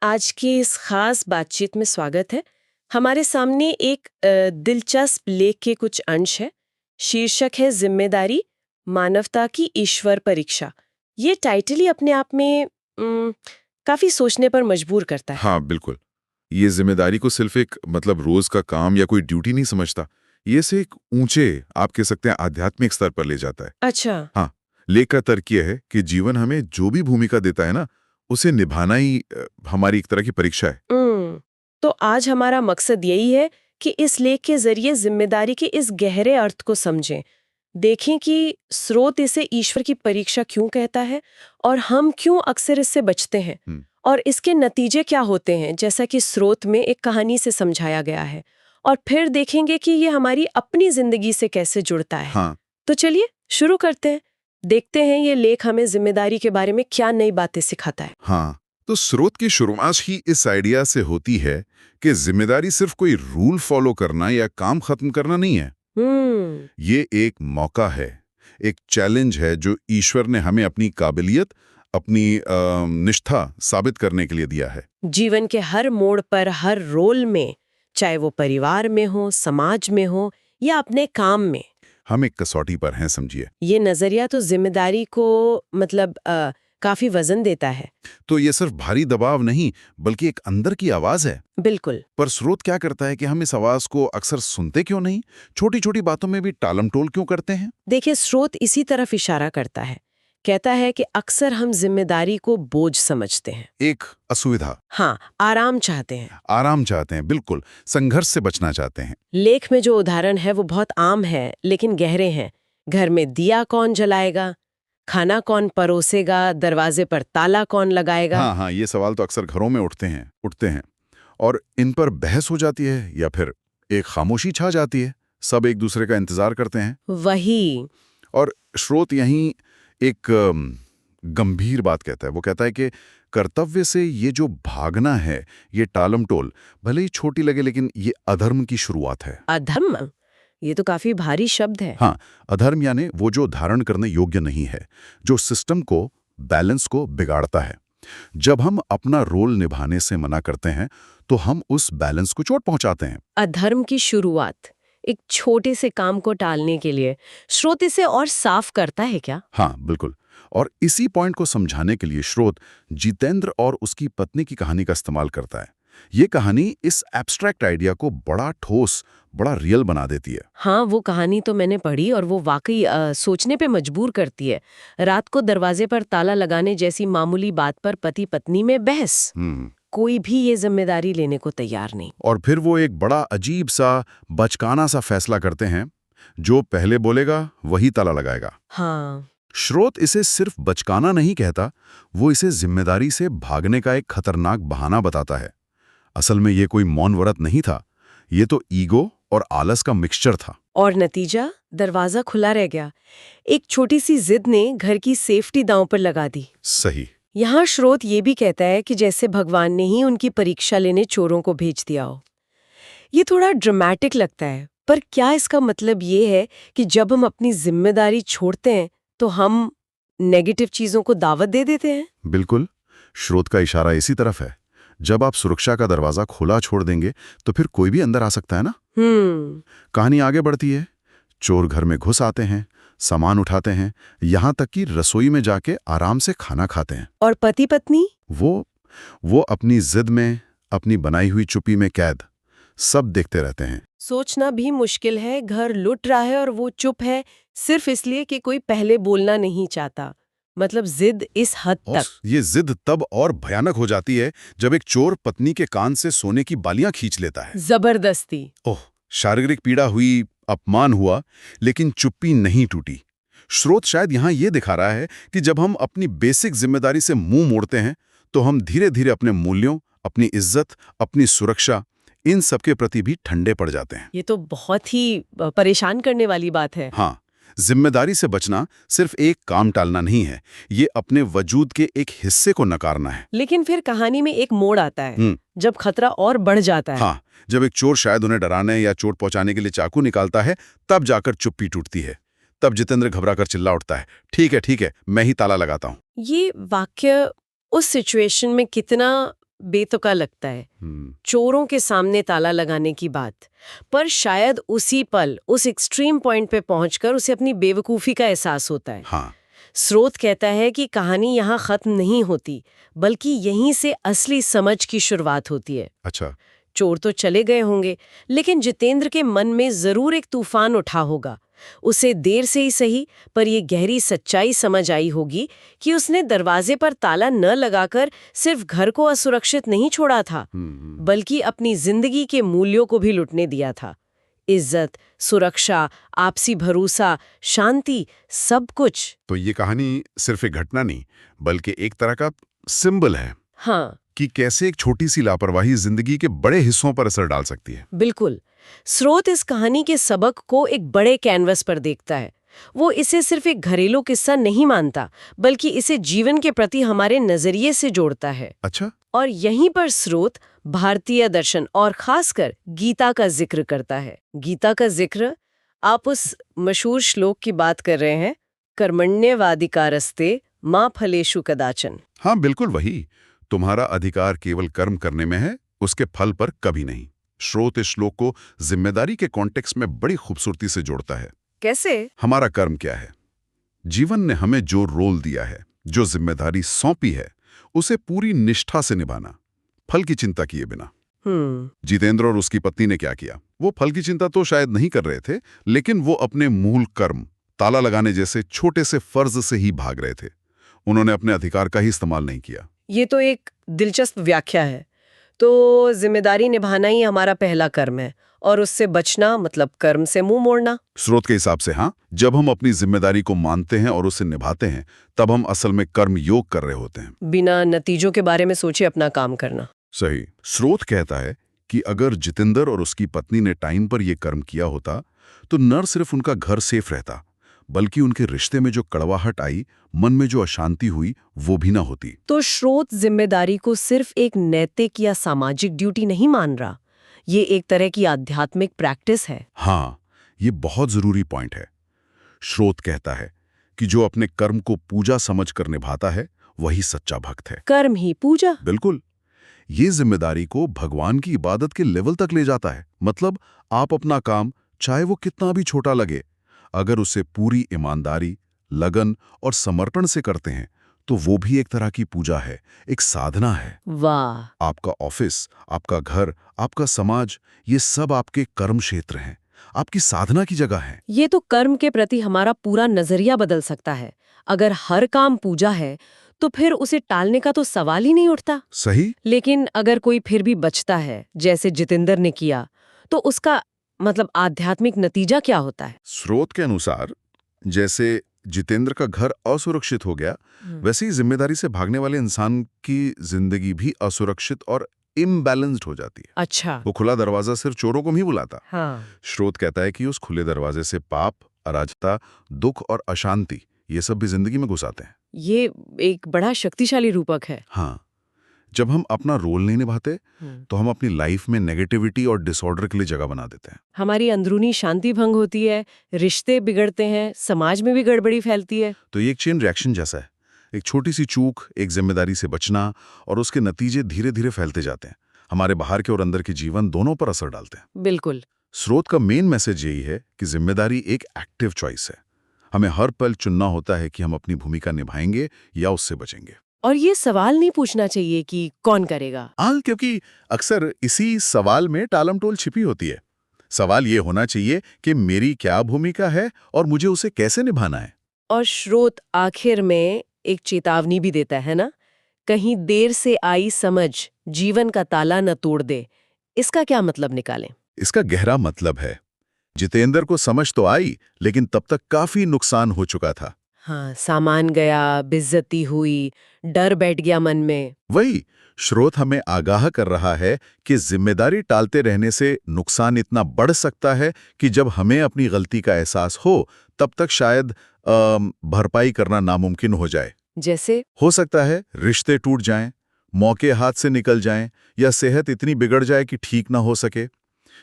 आज की इस खास बातचीत में स्वागत है। हमारे सामने एक दिलचस्प लेख के कुछ अंश है। शीर्षक है जिम्मेदारी, मानवता की ईश्वर परीक्षा। ये टाइटल ही अपने आप में काफी सोचने पर मजबूर करता है। हाँ, बिल्कुल। ये जिम्मेदारी को सिर्फ एक रोज का काम या कोई ड्यूटी नहीं समझता। ये इसे एक ऊंचे, आप कह सकते हैं, आध्यात्मिक स्तर पर ले जाता है। अच्छा। हाँ, लेख का तर्क यह है कि जीवन हमें जो भी भूमिका देता है ना, उसे निभाना ही हमारी एक तरह की परीक्षा है। तो आज हमारा मकसद यही है कि इस लेख के जरिए जिम्मेदारी के इस गहरे अर्थ को समझें। देखें कि स्रोत इसे ईश्वर की परीक्षा क्यों कहता है और हम क्यों अक्सर इससे बचते हैं, हम्म, और इसके नतीजे क्या होते हैं, जैसा कि स्रोत में एक कहानी से समझाया गया है। और फिर देखेंगे कि ये हमारी अपनी जिंदगी से कैसे जुड़ता है। हाँ, तो चलिए शुरू करते हैं। देखते हैं ये लेख हमें जिम्मेदारी के बारे में क्या नई बातें सिखाता है। हाँ। तो स्रोत की शुरुआत ही इस आइडिया से होती है कि जिम्मेदारी सिर्फ कोई रूल फॉलो करना या काम खत्म करना नहीं है। हम्म। ये एक मौका है, एक चैलेंज है जो ईश्वर ने हमें अपनी काबिलियत, अपनी निष्ठा साबित करने के लिए दिया है। जीवन के हर मोड़ पर, हर रोल में, चाहे वो परिवार में हो, समाज में हो या अपने काम में, हम एक कसौटी पर हैं, समझिए। ये नजरिया तो जिम्मेदारी को मतलब काफी वजन देता है। तो ये सिर्फ भारी दबाव नहीं, बल्कि एक अंदर की आवाज है। बिल्कुल। पर स्रोत क्या करता है कि हम इस आवाज को अक्सर सुनते क्यों नहीं? छोटी छोटी बातों में भी टालमटोल क्यों करते हैं? देखिए, स्रोत इसी तरफ इशारा करता है। कहता है कि अक्सर हम जिम्मेदारी को बोझ समझते हैं। एक असुविधा, हाँ, आराम चाहते हैं। आराम चाहते हैं, बिल्कुल, संघर्ष से बचना चाहते हैं। लेख में जो उदाहरण है वो बहुत आम है लेकिन गहरे हैं। घर में दिया कौन जलाएगा, खाना कौन परोसेगा, दरवाजे पर ताला कौन लगाएगा। हाँ हाँ, ये सवाल तो अक्सर घरों में उठते हैं और इन पर बहस हो जाती है या फिर एक खामोशी छा जाती है। सब एक दूसरे का इंतजार करते हैं। वही। और स्रोत यहीं एक गंभीर बात कहता है। वो कहता है कि कर्तव्य से ये जो भागना है, ये टालमटोल, भले ही छोटी लगे, लेकिन ये अधर्म की शुरुआत है। अधर्म, ये तो काफी भारी शब्द है। हाँ, अधर्म यानी वो जो धारण करने योग्य नहीं है, जो सिस्टम को, बैलेंस को बिगाड़ता है। जब हम अपना रोल निभाने से मना करते हैं, तो हम उस बैलेंस को चोट पहुंचाते हैं। अधर्म की शुरुआत एक छोटे से काम को टालने के लिए स्रोत इसे और साफ करता है क्या? हाँ, बिल्कुल। और इसी पॉइंट को समझाने के लिए स्रोत जितेंद्र और उसकी पत्नी की कहानी का इस्तेमाल करता है। ये कहानी इस एब्स्ट्रैक्ट आइडिया को बड़ा ठोस, बड़ा रियल बना देती है। हाँ, वो कहानी तो मैंने पढ़ी और वो वाकई सोचने पे मजबूर करती है। रात को दरवाजे पर ताला लगाने जैसी मामूली बात पर पति पत्नी में बहस। हम्म। कोई भी ये जिम्मेदारी लेने को तैयार नहीं। और फिर वो एक बड़ा अजीब सा, बचकाना सा फैसला करते हैं, जो पहले बोलेगा वही ताला लगाएगा। हाँ। स्रोत इसे सिर्फ बचकाना नहीं कहता, वो इसे जिम्मेदारी से भागने का एक खतरनाक बहाना बताता है। असल में ये कोई मौन व्रत नहीं था, ये तो ईगो और आलस का मिक्सचर था। और नतीजा, दरवाजा खुला रह गया। एक छोटी सी जिद ने घर की सेफ्टी दांव पर लगा दी। सही। यहाँ स्रोत ये भी कहता है कि जैसे भगवान ने ही उनकी परीक्षा लेने चोरों को भेज दिया हो। ये थोड़ा ड्रामेटिक लगता है, पर क्या इसका मतलब ये है कि जब हम अपनी जिम्मेदारी छोड़ते हैं तो हम नेगेटिव चीजों को दावत दे देते हैं? बिल्कुल, स्रोत का इशारा इसी तरफ है। जब आप सुरक्षा का दरवाजा खुला छोड़ देंगे, तो फिर कोई भी अंदर आ सकता है ना। कहानी आगे बढ़ती है। चोर घर में घुस आते हैं, सामान उठाते हैं, यहां तक कि रसोई में जाके आराम से खाना खाते हैं। और पति पत्नी? वो अपनी जिद में, अपनी बनाई हुई चुप्पी में कैद, सब देखते रहते हैं। सोचना भी मुश्किल है, घर लुट रहा है और वो चुप है, सिर्फ इसलिए कि कोई पहले बोलना नहीं चाहता। मतलब जिद इस हद और तक। ये जिद तब और भयानक हो जाती है जब एक चोर पत्नी के कान से सोने की बालियां खींच लेता है। जबरदस्ती। ओह, शारीरिक पीड़ा हुई, अपमान हुआ, लेकिन चुप्पी नहीं टूटी। स्रोत शायद यहां यह दिखा रहा है कि जब हम अपनी बेसिक जिम्मेदारी से मुंह मोड़ते हैं, तो हम धीरे धीरे अपने मूल्यों, अपनी इज्जत, अपनी सुरक्षा, इन सब के प्रति भी ठंडे पड़ जाते हैं। ये तो बहुत ही परेशान करने वाली बात है। हाँ, जिम्मेदारी से बचना सिर्फ एक काम टालना नहीं है, ये अपने वजूद के एक हिस्से को नकारना है। लेकिन फिर कहानी में एक मोड़ आता है जब खतरा और बढ़ जाता है। हाँ, जब एक चोर शायद उन्हें डराने या चोट पहुंचाने के लिए चाकू निकालता है, तब जाकर चुप्पी टूटती है। तब जितेंद्र घबराकर चिल्ला उठता है, ठीक है, मैं ही ताला लगाता हूँ। ये वाक्य उस सिचुएशन में कितना बेतुका लगता है, हम्म, चोरों के सामने ताला लगाने की बात। पर शायद उसी पल उस एक्सट्रीम पॉइंट पे पहुंचकर उसे अपनी बेवकूफ़ी का एहसास होता है। हाँ, स्रोत कहता है कि कहानी यहाँ खत्म नहीं होती, बल्कि यहीं से असली समझ की शुरुआत होती है। अच्छा, चोर तो चले गए होंगे, लेकिन जितेंद्र के मन में जरूर एक तूफान उठा होगा। उसे देर से ही सही, पर यह गहरी सच्चाई समझ आई होगी कि उसने दरवाजे पर ताला न लगाकर सिर्फ घर को असुरक्षित नहीं छोड़ा था, बल्कि अपनी जिंदगी के मूल्यों को भी लुटने दिया था। इज्जत, सुरक्षा, आपसी भरोसा, शांति, सब कुछ। तो ये कहानी सिर्फ एक घटना नहीं, बल्कि एक तरह का सिंबल है हाँ, कि कैसे एक छोटी सी लापरवाही जिंदगी के बड़े हिस्सों पर असर डाल सकती है। बिल्कुल। स्रोत इस कहानी के सबक को एक बड़े कैनवस पर देखता है। वो इसे सिर्फ एक घरेलू किस्सा नहीं मानता, बल्कि इसे जीवन के प्रति हमारे नजरिए से जोड़ता है। अच्छा, और यहीं पर स्रोत भारतीय दर्शन और खासकर गीता का जिक्र करता है। गीता का जिक्र, आप उस मशहूर श्लोक की बात कर रहे हैं, कर्मण्येवाधिकारस्ते मा फलेषु कदाचन। हाँ बिल्कुल वही। तुम्हारा अधिकार केवल कर्म करने में है, उसके फल पर कभी नहीं। स्रोत इस श्लोक को जिम्मेदारी के कॉन्टेक्स्ट में बड़ी खूबसूरती से जोड़ता है। कैसे? हमारा कर्म क्या है? जीवन ने हमें जो रोल दिया है, जो जिम्मेदारी सौंपी है, उसे पूरी निष्ठा से निभाना, फल की चिंता किए बिना। जितेंद्र और उसकी पत्नी ने क्या किया? वो फल की चिंता तो शायद नहीं कर रहे थे, लेकिन वो अपने मूल कर्म, ताला लगाने जैसे छोटे से फर्ज से ही भाग रहे थे। उन्होंने अपने अधिकार का ही इस्तेमाल नहीं किया। ये तो एक दिलचस्प व्याख्या है। तो जिम्मेदारी निभाना ही हमारा पहला कर्म है, और उससे बचना मतलब कर्म से मुंह मोड़ना। स्रोत के हिसाब से हाँ, जब हम अपनी जिम्मेदारी को मानते हैं और उसे निभाते हैं, तब हम असल में कर्म योग कर रहे होते हैं। बिना नतीजों के बारे में सोचे अपना काम करना। सही। स्रोत कहता है कि अगर जितेंद्र और उसकी पत्नी ने टाइम पर यह कर्म किया होता, तो न सिर्फ उनका घर सेफ रहता, बल्कि उनके रिश्ते में जो कड़वाहट आई, मन में जो अशांति हुई, वो भी ना होती। तो स्रोत जिम्मेदारी को सिर्फ एक नैतिक या सामाजिक ड्यूटी नहीं मान रहा, ये एक तरह की आध्यात्मिक प्रैक्टिस है। हाँ, ये बहुत जरूरी पॉइंट है। स्रोत कहता है कि जो अपने कर्म को पूजा समझकर निभाता है, वही सच्चा भक्त है। कर्म ही पूजा। बिल्कुल। ये जिम्मेदारी को भगवान की इबादत के लेवल तक ले जाता है। मतलब आप अपना काम, चाहे वो कितना भी छोटा लगे, अगर उसे पूरी ईमानदारी, लगन और समर्पण से करते हैं, तो वो भी एक तरह की पूजा है, एक साधना है। वाह। आपका ऑफिस, आपका घर, आपका समाज, ये सब आपके कर्म क्षेत्र हैं, आपकी साधना की जगह है। ये तो कर्म के प्रति हमारा पूरा नजरिया बदल सकता है। अगर हर काम पूजा है, तो फिर उसे टालने का तो सवाल ही नहीं उठता। सही। लेकिन अगर कोई फिर भी बचता है, जैसे जितेंद्र ने किया, तो उसका मतलब आध्यात्मिक नतीजा क्या होता है? स्रोत के अनुसार जैसे जितेंद्र का घर असुरक्षित हो गया, वैसे ही जिम्मेदारी से भागने वाले इंसान की जिंदगी भी असुरक्षित और इम्बैलेंस्ड हो जाती है। अच्छा। वो खुला दरवाजा सिर्फ चोरों को नहीं बुलाता। हाँ। स्रोत कहता है कि उस खुले दरवाजे से पाप, अराजकता, दुख और अशांति, ये सब भी जिंदगी में घुस आते हैं। ये एक बड़ा शक्तिशाली रूपक है। हाँ, जब हम अपना रोल नहीं निभाते, तो हम अपनी लाइफ में नेगेटिविटी और डिसऑर्डर के लिए जगह बना देते हैं। हमारी अंदरूनी शांति भंग होती है, रिश्ते बिगड़ते हैं, समाज में भी गड़बड़ी फैलती है। तो ये एक चेन रिएक्शन जैसा है। एक छोटी सी चूक, एक जिम्मेदारी से बचना, और उसके नतीजे धीरे धीरे फैलते जाते हैं। हमारे बाहर के और अंदर के जीवन दोनों पर असर डालते हैं। बिल्कुल। स्रोत का मेन मैसेज यही है कि जिम्मेदारी एक एक्टिव चॉइस है। हमें हर पल चुनना होता है कि हम अपनी भूमिका निभाएंगे या उससे बचेंगे। और ये सवाल नहीं पूछना चाहिए कि कौन करेगा। क्योंकि अक्सर इसी सवाल में टालमटोल छिपी होती है। सवाल ये होना चाहिए कि मेरी क्या भूमिका है और मुझे उसे कैसे निभाना है। और स्रोत आखिर में एक चेतावनी भी देता है ना, कहीं देर से आई समझ जीवन का ताला न तोड़ दे। इसका क्या मतलब निकालें? इसका गहरा मतलब है, जितेंद्र को समझ तो आई, लेकिन तब तक काफी नुकसान हो चुका था। हाँ, सामान गया, बेइज्जती हुई, डर बैठ गया मन में। वही स्रोत हमें आगाह कर रहा है कि जिम्मेदारी टालते रहने से नुकसान इतना बढ़ सकता है कि जब हमें अपनी गलती का एहसास हो, तब तक शायद भरपाई करना नामुमकिन हो जाए। जैसे हो सकता है रिश्ते टूट जाएं, मौके हाथ से निकल जाएं, या सेहत इतनी बिगड़ जाए कि ठीक ना हो सके।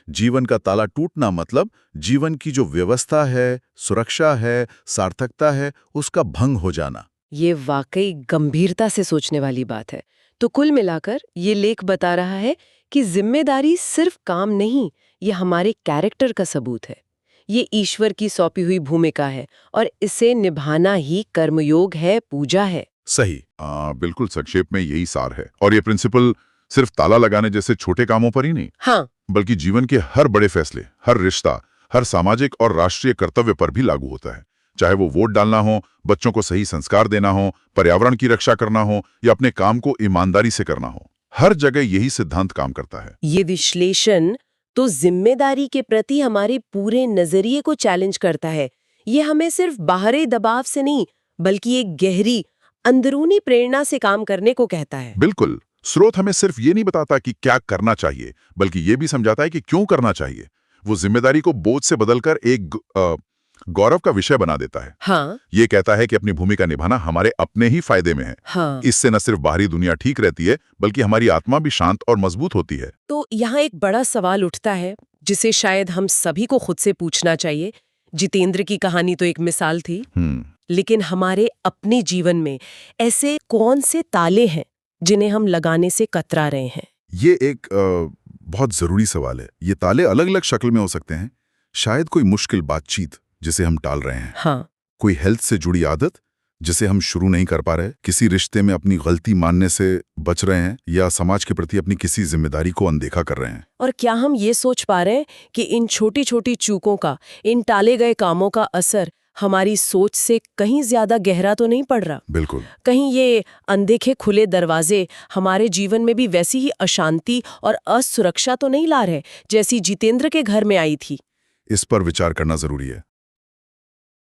जीवन का ताला टूटना मतलब जीवन की जो व्यवस्था है, सुरक्षा है, सार्थकता है, उसका भंग हो जाना। ये वाकई गंभीरता से सोचने वाली बात है। तो कुल मिलाकर ये लेख बता रहा है कि जिम्मेदारी सिर्फ काम नहीं, ये हमारे कैरेक्टर का सबूत है। ये ईश्वर की सौंपी हुई भूमिका है और इसे निभाना ही कर्मयोग है, पूजा है। सही। बिल्कुल संक्षेप में यही सार है। और ये प्रिंसिपल सिर्फ ताला लगाने जैसे छोटे कामों पर ही नहीं, हाँ, बल्कि जीवन के हर बड़े फैसले, हर रिश्ता, हर सामाजिक और राष्ट्रीय कर्तव्य पर भी लागू होता है। चाहे वो वोट डालना हो, बच्चों को सही संस्कार देना हो, पर्यावरण की रक्षा करना हो या अपने काम को ईमानदारी से करना हो, हर जगह यही सिद्धांत काम करता है। ये विश्लेषण तो जिम्मेदारी के प्रति हमारे पूरे नजरिए को चैलेंज करता है। ये हमें सिर्फ बाहरी दबाव से नहीं, बल्कि एक गहरी अंदरूनी प्रेरणा से काम करने को कहता है। बिल्कुल। स्रोत हमें सिर्फ ये नहीं बताता कि क्या करना चाहिए, बल्कि ये भी समझाता है कि क्यों करना चाहिए। वो जिम्मेदारी को बोझ से बदलकर एक गौरव का विषय बना देता है। हाँ, ये कहता है कि अपनी भूमिका निभाना हमारे अपने ही फायदे में है। हाँ। इससे न सिर्फ बाहरी दुनिया ठीक रहती है, बल्कि हमारी आत्मा भी शांत और मजबूत होती है। तो यहाँ एक बड़ा सवाल उठता है, जिसे शायद हम सभी को खुद से पूछना चाहिए। जितेंद्र की कहानी तो एक मिसाल थी, लेकिन हमारे अपने जीवन में ऐसे कौन से ताले हैं जिन्हें हम लगाने से कतरा रहे हैं? ये एक बहुत जरूरी सवाल है। ये ताले अलग अलग शक्ल में हो सकते हैं। शायद कोई मुश्किल बातचीत जिसे हम टाल रहे हैं, हाँ, कोई हेल्थ से जुड़ी आदत जिसे हम शुरू नहीं कर पा रहे, किसी रिश्ते में अपनी गलती मानने से बच रहे हैं, या समाज के प्रति अपनी किसी जिम्मेदारी को अनदेखा कर रहे हैं। और क्या हम ये सोच पा रहे हैं कि इन छोटी छोटी चूकों का, इन टाले गए कामों का असर हमारी सोच से कहीं ज्यादा गहरा तो नहीं पड़ रहा? बिल्कुल। कहीं ये अनदेखे खुले दरवाजे हमारे जीवन में भी वैसी ही अशांति और असुरक्षा तो नहीं ला रहे जैसी जितेंद्र के घर में आई थी? इस पर विचार करना जरूरी है।